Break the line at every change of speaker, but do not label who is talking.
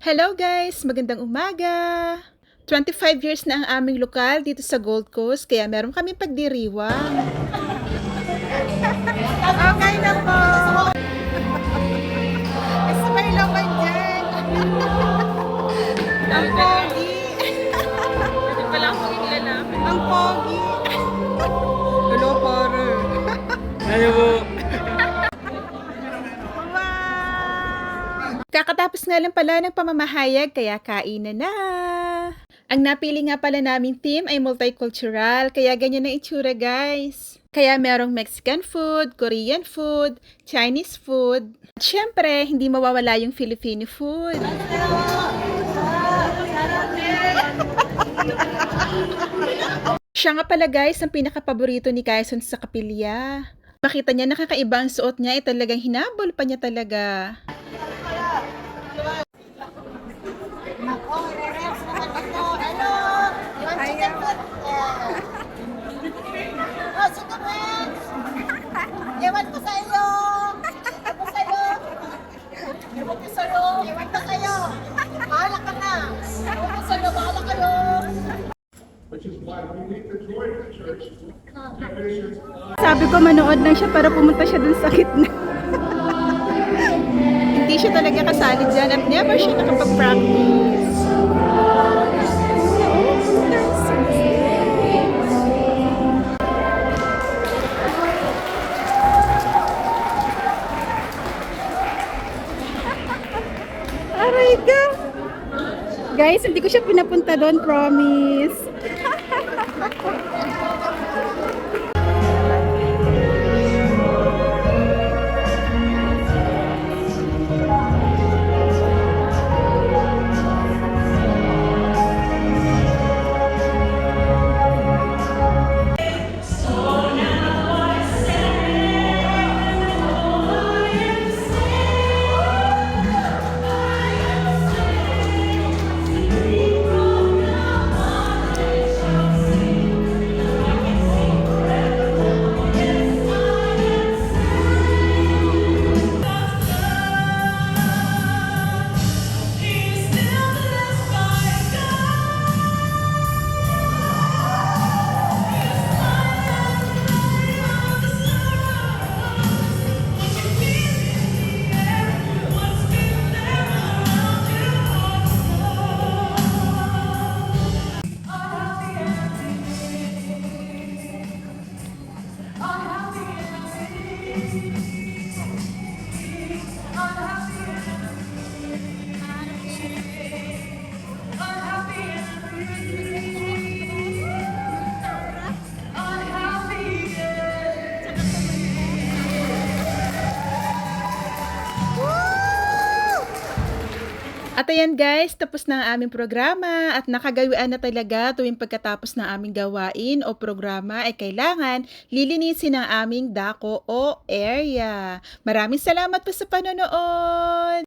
Hello guys! Magandang umaga! 25 years na ang aming lokal dito sa Gold Coast, kaya meron kaming pagdiriwang. Okay na po! Smile naman dyan! Ang pogi!
Ito pala ako inilalapit.
Ang pogi! Hello, pare!
Ano po?
Wow! Kakatapos nga lang pala ng pamamahayag, kaya kainan na! Ang napili nga pala naming team ay multicultural, kaya ganyan na itsura guys. Kaya merong Mexican food, Korean food, Chinese food. At syempre, hindi mawawala yung Filipino food. Siya nga pala guys, ang pinaka-paborito ni Quezon sa kapilya. Makita niya nakakaiba ang suot niya, talagang hinabol pa niya talaga.
Ewan ko sa iyo! Ewan ko sa iyo! Ewan ko sa iyo! Ewan ko sa iyo! Bahala ka na! Ewan ko sa iyo! Bahala kayo!
Which is why we need to join the church. Generations
Sabi ko manood lang siya para pumunta siya dun sa gitna. Hindi siya talaga kasali dyan at never siya nakapag-practice. Aray ka! Guys, hindi ko siya pinapunta doon, promise. At ayan guys, tapos na ang aming programa at nakagawian na talaga tuwing pagkatapos ng aming gawain o programa ay kailangan lilinisin ang aming dako o area. Maraming salamat po sa panonood!